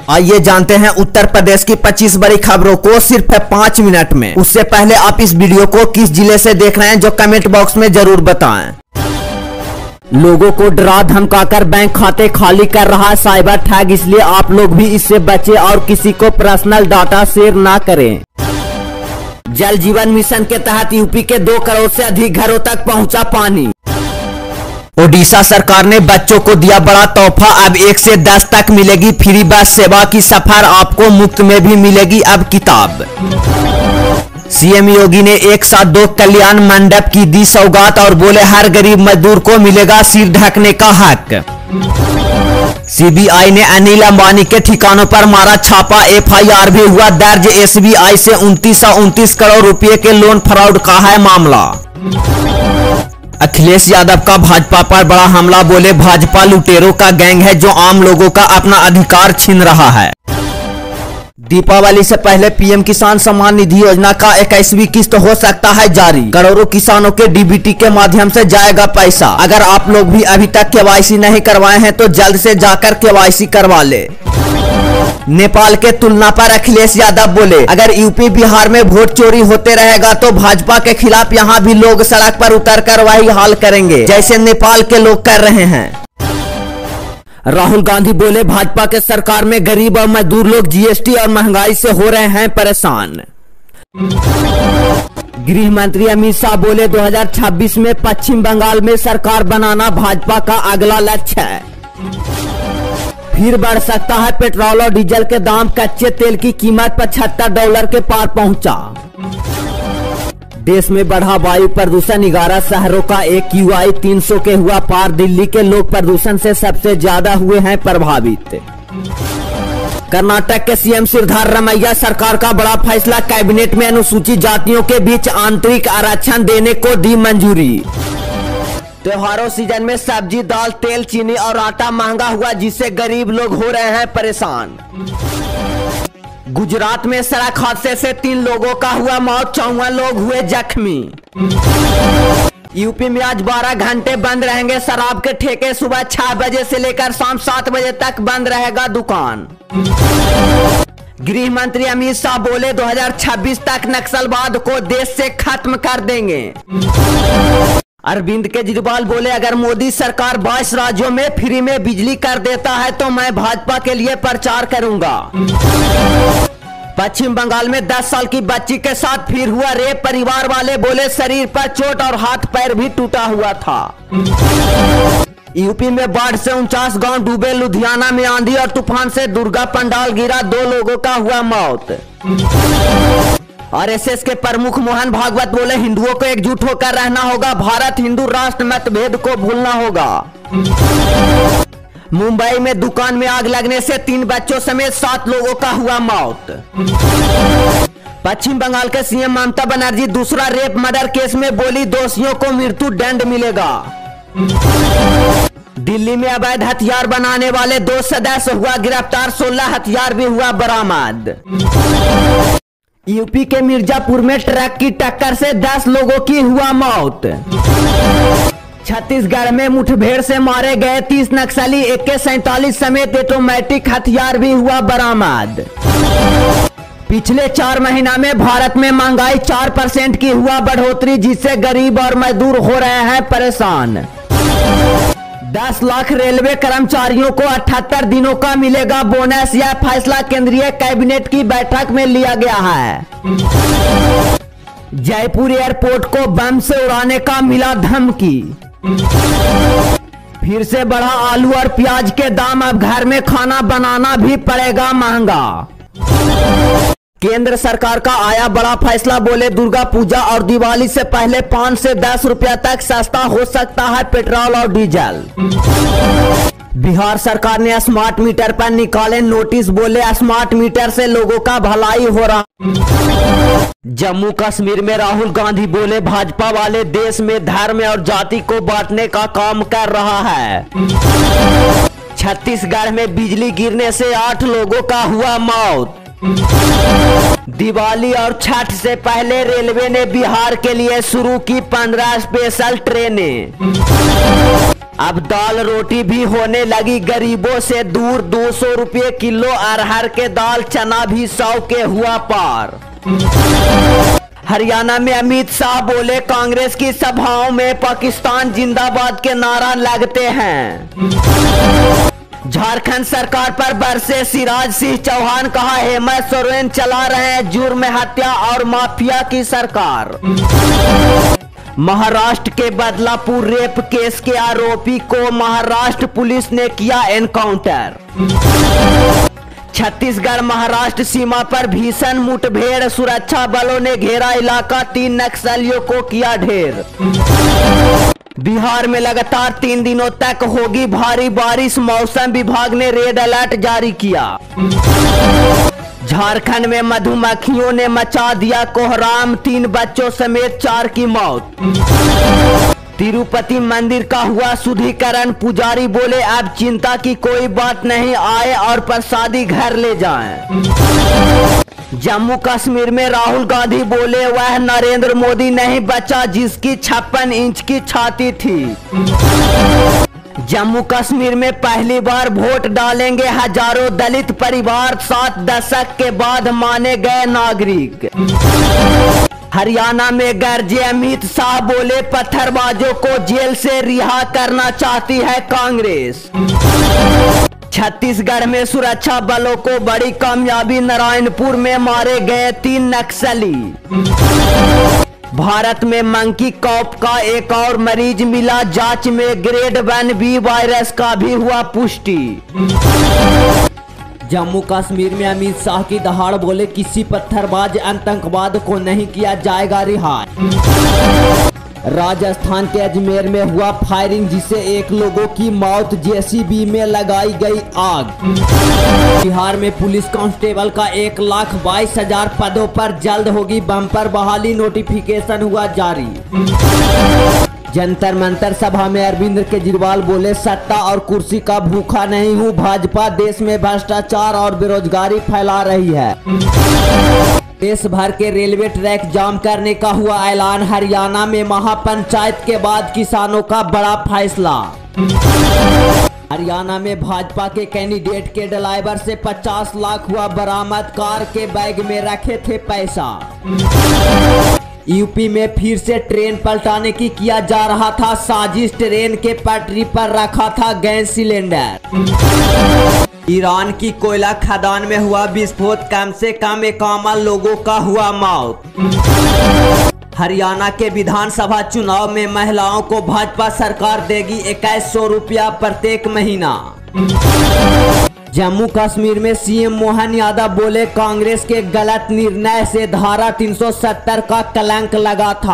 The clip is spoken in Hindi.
आइए जानते हैं उत्तर प्रदेश की 25 बड़ी खबरों को सिर्फ 5 मिनट में। उससे पहले आप इस वीडियो को किस जिले से देख रहे हैं जो कमेंट बॉक्स में जरूर बताएं। लोगों को डरा धमकाकर बैंक खाते खाली कर रहा है साइबर ठग, इसलिए आप लोग भी इससे बचें और किसी को पर्सनल डाटा शेयर ना करें। जल जीवन मिशन के तहत यूपी के 2 करोड़ से अधिक घरों तक पहुंचा पानी। ओडिशा सरकार ने बच्चों को दिया बड़ा तोहफा, अब 1 से 10 तक मिलेगी फ्री बस सेवा की सफर, आपको मुफ्त में भी मिलेगी अब किताब। सीएम योगी ने एक साथ 2 कल्याण मंडप की दी सौगात और बोले हर गरीब मजदूर को मिलेगा सिर ढकने का हक। सीबीआई ने अनिल अंबानी के ठिकानों पर मारा छापा, एफआईआर भी हुआ दर्ज। एसबीआई से 2929 करोड़ रुपए के लोन फ्रॉड का है मामला। अखिलेश यादव का भाजपा पर बड़ा हमला, बोले भाजपा लुटेरों का गैंग है जो आम लोगों का अपना अधिकार छीन रहा है। दीपावली से पहले पीएम किसान सम्मान निधि योजना का 21वीं किस्त हो सकता है जारी। करोड़ों किसानों के डीबीटी के माध्यम से जाएगा पैसा। अगर आप लोग भी अभी तक केवाईसी नहीं करवाए हैं तो जल्द से जाकर केवाईसी करवा ले। नेपाल के तुलना पर अखिलेश यादव बोले अगर यूपी बिहार में वोट चोरी होते रहेगा तो भाजपा के खिलाफ यहाँ भी लोग सड़क पर उतरकर वही हाल करेंगे जैसे नेपाल के लोग कर रहे हैं। राहुल गांधी बोले भाजपा के सरकार में गरीब और मजदूर लोग जीएसटी और महंगाई से हो रहे हैं परेशान। गृह मंत्री अमित शाह बोले 2026 में पश्चिम बंगाल में सरकार बनाना भाजपा का अगला लक्ष्य है। फिर बढ़ सकता है पेट्रोल और डीजल के दाम, कच्चे तेल की कीमत $75 के पार पहुंचा। देश में बढ़ा वायु प्रदूषण, 11 शहरों का AQI 300 के हुआ पार। दिल्ली के लोग प्रदूषण से सबसे ज्यादा हुए हैं प्रभावित। कर्नाटक के सीएम सिद्धरामैया सरकार का बड़ा फैसला, कैबिनेट में अनुसूचित जातियों के बीच आंतरिक आरक्षण देने को दी मंजूरी। त्योहारों सीजन में सब्जी, दाल, तेल, चीनी और आटा महंगा हुआ जिससे गरीब लोग हो रहे हैं परेशान। गुजरात में सड़क हादसे से 3 लोगों का हुआ मौत, 54 लोग हुए जख्मी। यूपी में आज 12 घंटे बंद रहेंगे शराब के ठेके, सुबह 6 बजे से लेकर शाम 7 बजे तक बंद रहेगा दुकान। गृह मंत्री अमित शाह बोले 2026 तक नक्सलवाद को देश से खत्म कर देंगे। अरविंद केजरीवाल बोले अगर मोदी सरकार 22 राज्यों में फ्री में बिजली कर देता है तो मैं भाजपा के लिए प्रचार करूंगा। पश्चिम बंगाल में 10 साल की बच्ची के साथ फिर हुआ रेप, परिवार वाले बोले शरीर पर चोट और हाथ पैर भी टूटा हुआ था। यूपी में बाढ़ से 49 गांव डूबे, लुधियाना में आंधी और तूफान से दुर्गा पंडाल गिरा, 2 लोगों का हुआ मौत। आरएसएस के प्रमुख मोहन भागवत बोले हिंदुओं को एकजुट होकर रहना होगा, भारत हिंदू राष्ट्र मतभेद को भूलना होगा। मुंबई में दुकान में आग लगने से 3 बच्चों समेत 7 लोगों का हुआ मौत। पश्चिम बंगाल के सीएम ममता बनर्जी दूसरा रेप मर्डर केस में बोली दोषियों को मृत्यु दंड मिलेगा। दिल्ली में अवैध हथियार बनाने वाले 2 सदस्य हुआ गिरफ्तार, 16 हथियार भी हुआ बरामद। यूपी के मिर्जापुर में ट्रक की टक्कर से 10 लोगों की हुआ मौत। छत्तीसगढ़ में मुठभेड़ से मारे गए 30 नक्सली, AK-47 समेत ऑटोमेटिक हथियार भी हुआ बरामद। पिछले 4 महीना में भारत में महंगाई 4% की हुआ बढ़ोतरी जिससे गरीब और मजदूर हो रहे हैं परेशान। 10 लाख रेलवे कर्मचारियों को 78 दिनों का मिलेगा बोनस, यह फैसला केंद्रीय कैबिनेट की बैठक में लिया गया है। जयपुर एयरपोर्ट को बम से उड़ाने का मिला धमकी। फिर से बढ़ा आलू और प्याज के दाम, अब घर में खाना बनाना भी पड़ेगा महंगा। केंद्र सरकार का आया बड़ा फैसला, बोले दुर्गा पूजा और दिवाली से पहले 5 से 10 रुपया तक सस्ता हो सकता है पेट्रोल और डीजल। बिहार सरकार ने स्मार्ट मीटर पर निकाले नोटिस, बोले स्मार्ट मीटर से लोगों का भलाई हो रहा। जम्मू कश्मीर में राहुल गांधी बोले भाजपा वाले देश में धर्म और जाति को बांटने का काम कर रहा है। छत्तीसगढ़ में बिजली गिरने से 8 लोगों का हुआ मौत। दिवाली और छठ से पहले रेलवे ने बिहार के लिए शुरू की 15 स्पेशल ट्रेनें। अब दाल रोटी भी होने लगी गरीबों से दूर। 200 रुपये किलो अरहर के दाल, चना भी 100 के हुआ पार। हरियाणा में अमित शाह बोले कांग्रेस की सभाओं में पाकिस्तान जिंदाबाद के नारा लगते हैं। झारखंड सरकार पर बरसे शिवराज सिंह चौहान, कहा हेमंत सोरेन चला रहे हैं जुर्म हत्या और माफिया की सरकार। महाराष्ट्र के बदलापुर रेप केस के आरोपी को महाराष्ट्र पुलिस ने किया एनकाउंटर। छत्तीसगढ़ महाराष्ट्र सीमा पर भीषण मुठभेड़, सुरक्षा बलों ने घेरा इलाका, 3 नक्सलियों को किया ढेर। बिहार में लगातार 3 दिनों तक होगी भारी बारिश, मौसम विभाग ने रेड अलर्ट जारी किया। झारखंड में मधुमक्खियों ने मचा दिया कोहराम, 3 बच्चों समेत 4 की मौत। तिरुपति मंदिर का हुआ शुद्धिकरण, पुजारी बोले अब चिंता की कोई बात नहीं, आए और प्रसादी घर ले जाएं। जम्मू कश्मीर में राहुल गांधी बोले वह नरेंद्र मोदी नहीं बचा जिसकी 56 इंच की छाती थी। जम्मू कश्मीर में पहली बार वोट डालेंगे हजारों दलित परिवार, 7 दशक के बाद माने गए नागरिक। हरियाणा में गरजे अमित शाह, बोले पत्थरबाजों को जेल से रिहा करना चाहती है कांग्रेस। छत्तीसगढ़ में सुरक्षा बलों को बड़ी कामयाबी, नारायणपुर में मारे गए 3 नक्सली। भारत में मंकी कॉप का एक और मरीज मिला, जांच में ग्रेड 1B वायरस का भी हुआ पुष्टि। जम्मू कश्मीर में अमित शाह की दहाड़, बोले किसी पत्थरबाज आतंकवाद को नहीं किया जाएगा रिहा। राजस्थान के अजमेर में हुआ फायरिंग जिससे 1 लोगों की मौत, जेसीबी में लगाई गई आग। बिहार में पुलिस कांस्टेबल का 1,22,000 पदों पर जल्द होगी बम्पर बहाली, नोटिफिकेशन हुआ जारी। जंतर मंतर सभा में अरविंद केजरीवाल बोले सत्ता और कुर्सी का भूखा नहीं हूँ, भाजपा देश में भ्रष्टाचार और बेरोजगारी फैला रही है। देश भर के रेलवे ट्रैक जाम करने का हुआ ऐलान, हरियाणा में महापंचायत के बाद किसानों का बड़ा फैसला। हरियाणा में भाजपा के कैंडिडेट के ड्राइवर से 50 लाख हुआ बरामद, कार के बैग में रखे थे पैसा। यूपी में फिर से ट्रेन पलटाने की किया जा रहा था साजिश, ट्रेन के पटरी पर रखा था गैस सिलेंडर। ईरान की कोयला खदान में हुआ विस्फोट, कम से कम 51 लोगों का हुआ मौत। हरियाणा के विधानसभा चुनाव में महिलाओं को भाजपा सरकार देगी 2100 रुपया प्रत्येक महीना। जम्मू कश्मीर में सीएम मोहन यादव बोले कांग्रेस के गलत निर्णय से धारा 370 का कलंक लगा था।